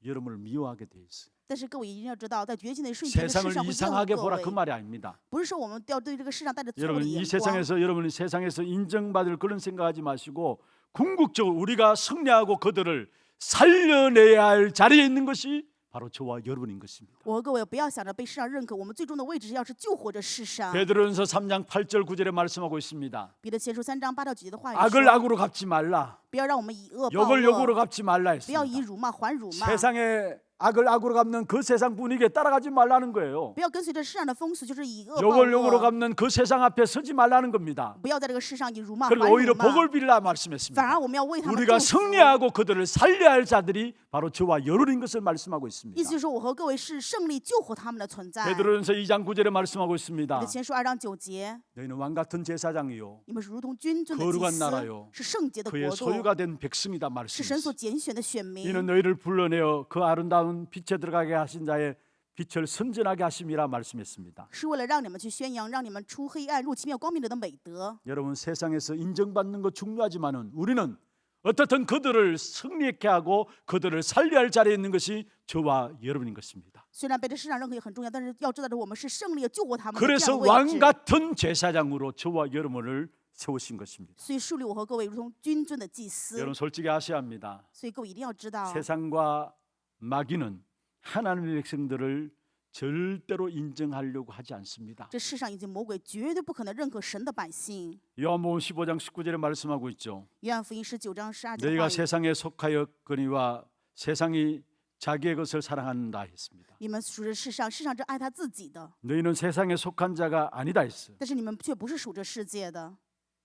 여러분을 미워하게 돼 있어요. 但是各位一定要知道，在决心的瞬间，这世 세상을 上会厌 이상하게 恶各 보라 位 그 。 말이 아닙니다. 不是说我们要对这个世上带着错误 여러분 的 이 眼光。 세상에서 여러분이 세상에서 인정받을 그런 생각하지 마시고 궁극적으로 우리가 승리하고 그들을 살려내야 할 자리에 있는 것이 바로 저와 여러분인 것입니다. 我和各位不要想着被世上认可，我们最终的位置是要是救活这世上。 베드로전서 3장 8절 9절에 말씀하고 있습니다. 彼得前书3章8到9节的话语 악을 说， 악으로 갚지 말라. 不要让我们以恶报 욕을 욕으로 恶， 갚지 말라 不要以 했습니다. 辱骂还辱骂， 세상에 악을 악으로 갚는 그 세상 분위기에 따라가지 말라는 거예요. 不要跟随着世上的风俗，就是以恶报 욕을 욕으로 恶， 갚는 그 세상 앞에 서지 말라는 겁니다. 不要在这个世上以辱骂还 그리고 오히려 辱骂， 복을 빌라 反 말씀했습니다. 而我们要为他们 우리가 祝福。 승리하고 그들을 살려야 할 자들이 바로 저와 여러분인 것을 말씀하고 있습니다. 意思就是说，我和各位是胜利救活他们的存在。 베드로전서 2장 9절에 말씀하고 있습니다. 彼得前书2章9节， 너희는 왕 같은 제사장이요 你们是如同君尊的祭 거룩한 司 나라요 ，是圣洁的 그의 国度， 소유가 된 백성이다 是神所 말씀했습니다. 拣选的选民。 이는 너희를 불러내어 그 아름다운 빛에 들어가게 하신 자의 빛을 선전하게 하심이라 말씀했습니다. 是为了让你们去宣扬，让你们出黑暗入奇妙光明者的美德。 여러분 세상에서 인정받는 것 중요하지만은 우리는 어떻든 그들을 승리케 하고 그들을 살려야 할 자리에 있는 것이 저와 여러분인 것입니다. 虽然被这世上认可也很重要，但是要知道的，我们是胜利的救活他们的这 그래서 样的位 왕 置。 같은 제사장으로 저와 여러분을 세우신 것입니다. 所以树立我和各位如同君尊的祭司。 여러분 솔직히 아셔야 합니다. 所以各位一定要知道， 세상과 마귀는 하나님의 백성들을 절대로 인정하려고 하지 않습니다. 这世上以及魔鬼绝对不可能认可神的百姓。 요한복음 15장 19절에 말씀하고 있죠. 约翰福音19章12节的 너희가 话语， 세상에 속하였거니와 세상이 자기의 것을 사랑한다 했습니다. 你们属着世上，世上只爱他自己的， 너희는 세상에 속한 자가 아니다 했어요. 但是你们却不是属这世界的。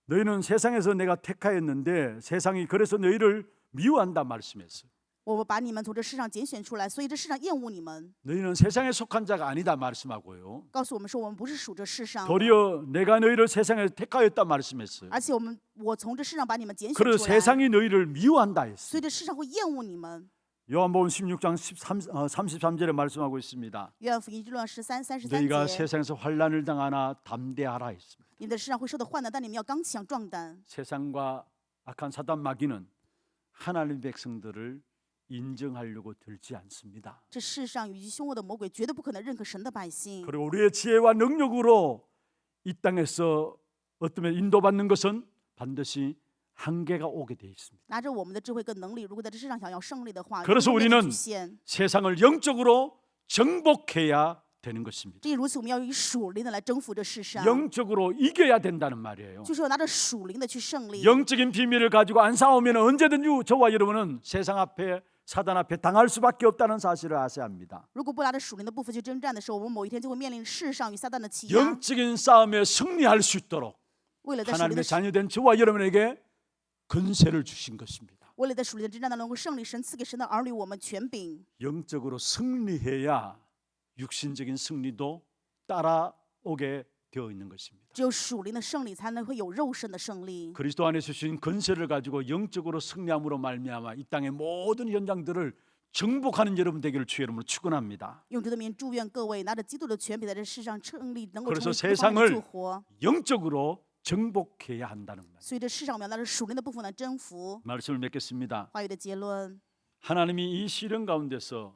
너희는 세상에서 내가 택하였는데 세상이 그래서 너희를 미워한다 말씀했어요. 我把你们从这世上拣选出来，所以这世上厌恶你们。 너희는 세상에 속한 자가 아니다 말씀하고요. 告诉我们说，我们不是属这世上的， 도리어 내가 너희를 세상에 택하였다 말씀했어요. 而且我从这世上把你们拣选 그래서 出来， 세상이 너희를 미워한다 所 했어요. 以这世上会厌恶你们。 요한복음 16장 33절에 말씀하고 있습니다. 约翰福音论13、33 너희가 节， 세상에서 환난을 당하나 담대하라 했습니다. 你们在世上会受到患难，但你们要刚强壮胆。 세상과 악한 사단 마귀는 하나님 백성들을 인정하려고 들지 않습니다. 这世上与凶恶的魔鬼绝对不可能认可神的百姓。 그리고 우리의 지혜와 능력으로 이 땅에서 어떤 인도받는 것은 반드시 한계가 오게 돼 있습니다. 拿着我们的智慧跟能力，如果在这世上想要胜利的话， 그래서 有面对 우리는 局限。 세상을 영적으로 정복해야 되는 것입니다. 这如此，我们要以属灵的来征服这世上， 영적으로 이겨야 된다는 말이에요. 就是要拿着属灵的去胜利。 영적인 비밀을 가지고 안 싸우면 언제든지 저와 여러분은 세상 앞에 사단 앞에 당할 수밖에 없다는 사실을 아셔야 합니다. 如果不拿着属灵的部分去征战的时候，我们某一天就会面临世上与撒旦的欺压。 영적인 싸움에 승리할 수 있도록 为了在属灵 하나님의 的 자녀된 저와 여러분에게 권세를 주신 것입니다. 为了在属灵的征战当中能够胜利，神赐给神的儿女我们权柄。 영적으로 승리해야 육신적인 승리도 따라오게 되어 있는 것입니다. 只有属灵的胜利，才能会有肉身的胜利。 그리스도 안에 주신 권세를 가지고 영적으로 승리함으로 말미암아 이 땅의 모든 현장들을 정복하는 여러분 되기를 주의 이름으로 축원합니다. 用主的名祝愿各位拿着基督的权柄，在这世上胜利，能够 그래서 成为各方面的 세상을 救活。 영적으로 정복해야 한다는 말. 所以这世上我们要拿着属灵的部分来征服。 말씀을 맺겠습니다. 话语的结论， 하나님이 이 시련 가운데서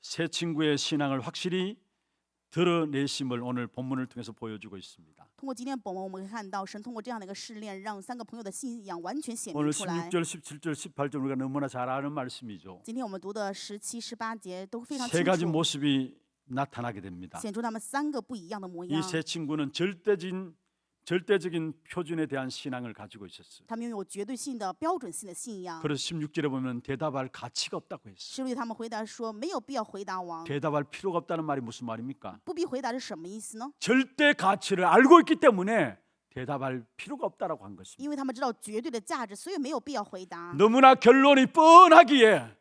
새 친구의 신앙을 확실히 드러내심을 오늘 본문을 통해서 보여주고 있습니다. 通过今天本文，我们可以看到神通过这样的一个试炼，让三个朋友的信仰完全显 오늘 明出来。 16절, 17절, 18절 우리가 너무나 잘 아는 말씀이죠. 今天我们读的17、18节都非常 세 清 가지 楚， 모습이 나타나게 됩니다. 显出他们三个不一样的模样 이 。세 친구는 절대적인 표준에 대한 신앙을 가지고 있었어요. 他们拥有绝对性的标准性的信仰。 그래서 16절에 보면 대답할 가치가 없다고 했어요. 16节他们回答说没有必要回答王， 대답할 필요가 없다는 말이 무슨 말입니까? 不必回答是什么意思呢？ 절대 가치를 알고 있기 때문에 대답할 필요가 없다라고 한 것입니다. 因为他们知道绝对的价值，所以没有必要回答。 너무나 결론이 뻔하기에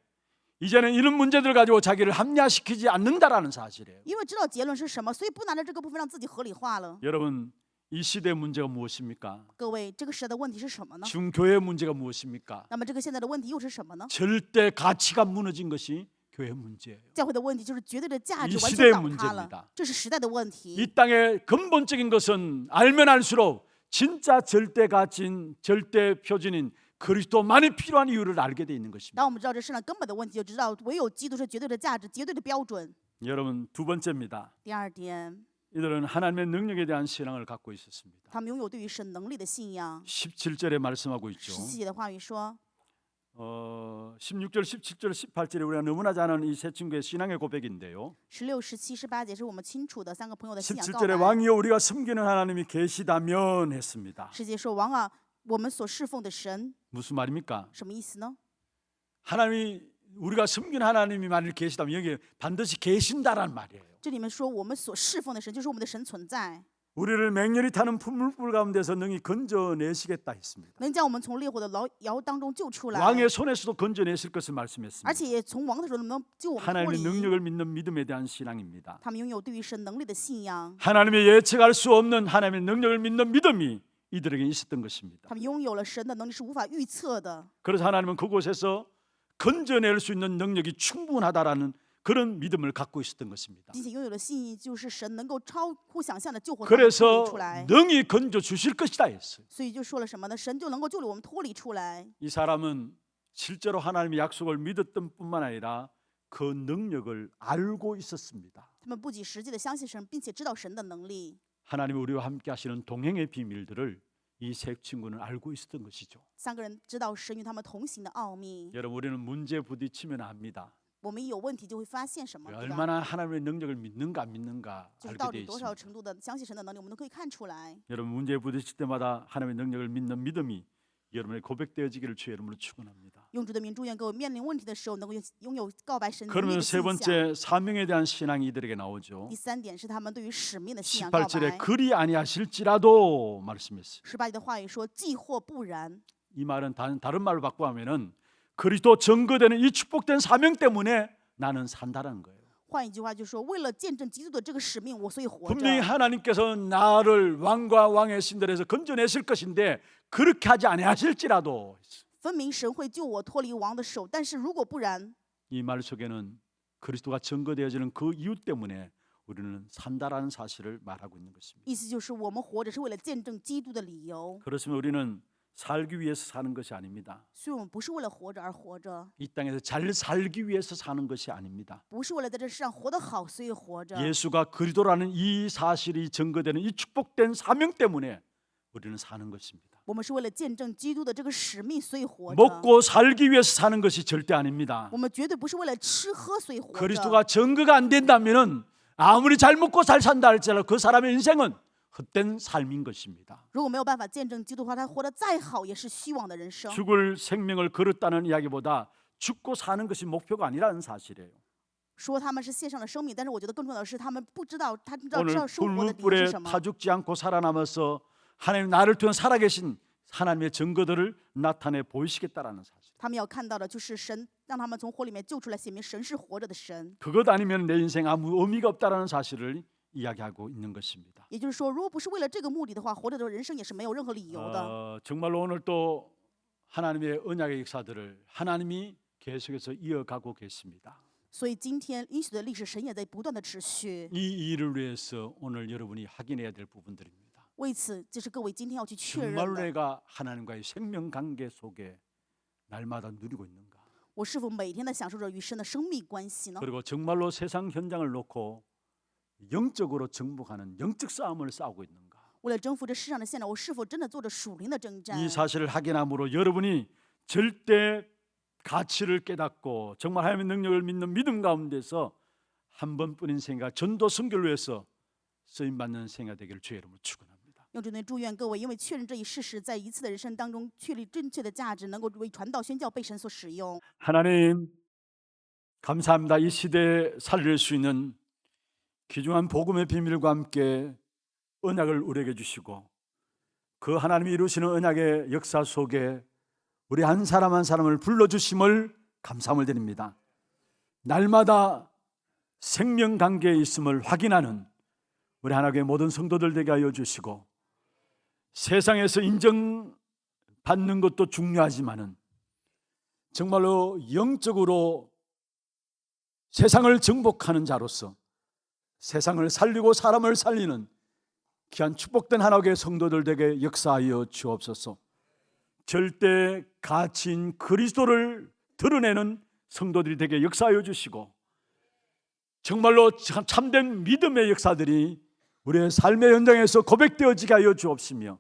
이제는 이런 문제들 가지고 자기를 합리화시키지 않는다라는 사실이에요. 因为知道结论是什么，所以不拿着这个部分让自己合理化了。 여러분, 이 시대의 문제가 무엇입니까? 各位，这个时代的问题是什么呢？ 중교회의 문제가 무엇입니까? 那么这个现在的问题又是什么呢？ 절대 가치가 무너진 것이 교회 문제예요. 教会的问题就是绝对的价值 이 完 시대의 全倒塌 문제입니다 了，这是时代的问题。 이 땅의 근본적인 것은 알면 알수록 진짜 절대 가치인 절대 표준인 그리스도만이 필요한 이유를 알게 돼 있는 것입니다. 当我们知道这世上根本的问题，就知道唯有基督是绝对的价值、绝对的标准。 여러분, 두 번째입니다. 第二点， 이들은 하나님의 능력에 대한 신앙을 갖고 있었습니다. 他们拥有对于神能力的信仰。 17절에 말씀하고 있죠. 17节的话语说， 16절, 17절, 18절에 우리가 너무나 잘 아는 이 세 친구의 신앙의 고백인데요. 16、17、18节是我们清楚的三个朋友的信仰告 17절에 白。 왕이여 우리가 섬기는 하나님이 계시다면 했습니다. 17节说：“王啊，我们所侍奉的神 무슨 말입니까? 什么意思呢？ 하나님이 우리가 섬기는 하나님이 만일 계시다면 여기 반드시 계신다란 말이에요. 这里面说我们所侍奉的神就是我们的神存在， 우리를 맹렬히 타는 풀물불 가운데서 능히 건져내시겠다 했습니다. 能将我们从烈火的窑当中救出来， 왕의 손에서도 건져내실 것을 而 말씀했습니다. 且也从王的手中能救我们脱 하나님의 离。 능력을 믿는 믿음에 대한 신앙입니다. 他们拥有对于神能力的信仰， 하나님의 예측할 수 없는 하나님의 능력을 믿는 믿음이 이들에게 있었던 것입니다. 他们拥有了神的能力是无法预测的。 그래서 하나님은 그곳에서 건져낼 수 있는 능력이 충분하다라는 그런 믿음을 갖고 있었던 것입니다. 并且拥有的信心就是神能够超乎想象的救活他们脱 그래서 离出来。 능히 건져 주실 것이다 했어요. 所以就说了什么呢？神就能够救了我们脱离出来。 이 사람은 실제로 하나님의 약속을 믿었던 뿐만 아니라 그 능력을 알고 있었습니다. 他们不仅实际的相信神，并且知道神的能力。 하나님이 우리와 함께 하시는 동행의 비밀들을 이 세 친구는 알고 있었던 것이죠. 三个人知道神与他们同行的奥秘。 여러분, 우리는 문제 부딪히면 압니다. 我们一有问题就会发现什么，对吧？ 얼마나 하나님의 능력을 믿는가 안 믿는가 就是 알게 到 돼 底多少 있습니다. 程度的相信神的能力，我们都可以看出来。 여러분, 문제에 부딪힐 때마다 하나님의 능력을 믿는 믿음이 여러분의 고백되어지기를 주의 이름으로 축원합니다. 用主的名祝愿各位面临问题的时候，能够拥有告白神能力 그러면 的 세 信仰。 번째 사명에 대한 신앙이 이들에게 나오죠. 第三点是他们对于使命的信仰告 18절에 白。 그리 아니하실지라도 말씀했어요. 18节的话语说：“既或不然。” 이 말은 다른 말로 바꾸면은 그리스도 증거되는 이 축복된 사명 때문에 나는 산다라는 거예요. 换一句话就是说，为了见证基督的这个使命，我所以活 분명히 着。 하나님께서 나를 왕과 왕의 신들에서 건져내실 것인데 그렇게 하지 아니하실지라도 分明神会救我脱离王的手，但是如果不然， 이 말 속에는 그리스도가 증거되어지는 그 이유 때문에 우리는 산다라는 사실을 말하고 있는 것입니다. 意思就是我们活着是为了见证基督的理由， 그렇지만 우리는 살기 위해서 사는 것이 아닙니다. 所以我们不是为了活着而活着， 이 땅에서 잘 살기 위해서 사는 것이 아닙니다. 不是为了在这世上活得好，所以活着。 예수가 그리스도라는 이 사실이 증거되는 이 축복된 사명 때문에 우리는 사는 것입니다. 我们是为了见证基督的这个使命，所以活着。 먹고 살기 위해서 사는 것이 절대 아닙니다. 我们绝对不是为了吃喝所以活着。 그리스도가 증거가 안 된다면은 아무리 잘 먹고 잘 산다 할지라도 그 사람의 인생은 헛된 삶인 것입니다. 如果没有办法见证基督的话，他活得再好也是虚妄的人生。 죽을 생명을 걸었다는 이야기보다 죽고 사는 것이 목표가 아니라는 사실이에요. 说他们是献上了生命，但是我觉得更重要的是，他们不知道，他知道 오늘 生活的理由是 불문불에 什么。 타죽지 않고 살아남아서 하나님 나를 통해 살아계신 하나님의 증거들을 나타내 보이시겠다라는 사실. 他们要看到的就是神让他们从火里面救出来，显明神是活着的神。 그것 아니면 내 인생 아무 의미가 없다라는 사실을 이야기하고 있는 것입니다. 也就是说，如果不是为了这个目的的话，活着的人生也是没有任何理由的。 정말로 오늘 또 하나님의 언약의 역사들을 하나님이 계속해서 이어가고 계십니다. 所以今天应许的历史，神也在不断的持续。 이 일을 위해서 오늘 여러분이 확인해야 될 부분들입니다. 为此，这是各位今天要去确认 정말로 的。 내가 하나님과의 생명 관계 속에 날마다 누리고 있는가? 我是否每天的享受着与神的生命关系呢？ 그리고 정말로 세상 현장을 놓고 영적으로 정복하는 영적 싸움을 싸우고 있는가? 为了征服这世上的现状，我是否真的做着属灵的征战？ 이 사실을 확인함으로 여러분이 절대 가치를 깨닫고 정말 하나님의 능력을 믿는 믿음 가운데서 한 번뿐인 생각, 전도 선교를 위해서 쓰임받는 생각 되기를 주의 이름으로 축원합니다. 用主的祝愿各位，因为确认这一事实，在一次的人生当中确立正确的价值，能够为传道宣教被神所使用。 하나님 감사합니다. 이 시대에 살릴 수 있는 귀중한 복음의 비밀과 함께 언약을 우리에게 주시고 그 하나님이 이루시는 언약의 역사 속에 우리 한 사람 한 사람을 불러주심을 감사함을 드립니다. 날마다 생명 관계에 있음을 확인하는 우리 하나님의 모든 성도들 되게 하여 주시고 세상에서 인정받는 것도 중요하지만은 정말로 영적으로 세상을 정복하는 자로서 세상을 살리고 사람을 살리는 귀한 축복된 하나님의 성도들 되게 역사하여 주옵소서. 절대 가치인 그리스도를 드러내는 성도들이 되게 역사하여 주시고 정말로 참된 믿음의 역사들이 우리의 삶의 현장에서 고백되어지게 하여 주옵시며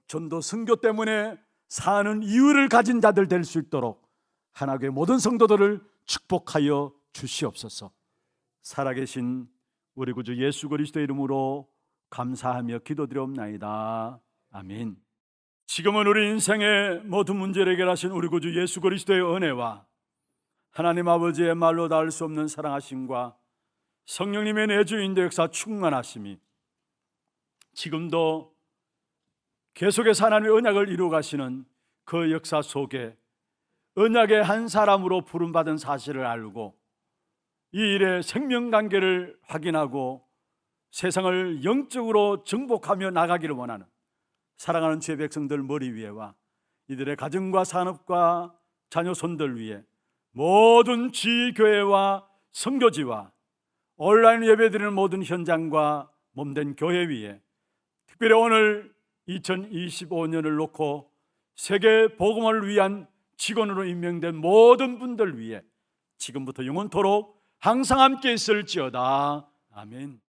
전도 선교 때문에 사는 이유를 가진 자들 될 수 있도록 하나님의 모든 성도들을 축복하여 주시옵소서. 살아계신 우리 구주 예수 그리스도의 이름으로 감사하며 기도드리옵나이다. 아멘. 지금은 우리 인생의 모든 문제를 해결하신 우리 구주 예수 그리스도의 은혜와 하나님 아버지의 말로 닿을 수 없는 사랑하심과 성령님의 내주인도 역사 충만하심이 지금도 계속해서 하나님의 언약을 이루어 가시는 그 역사 속에 언약의 한 사람으로 부름받은 사실을 알고 이 일의 생명관계를 확인하고 세상을 영적으로 정복하며 나가기를 원하는 사랑하는 주의 백성들 머리 위에와 이들의 가정과 산업과 자녀 손들 위에 모든 지교회와 선교지와 온라인 예배드리는 모든 현장과 몸된 교회 위에 특별히 오늘 2025년을 놓고 세계 복음을 위한 직원으로 임명된 모든 분들 위해 지금부터 영원토록 항상 함께 있을지어다. 아멘.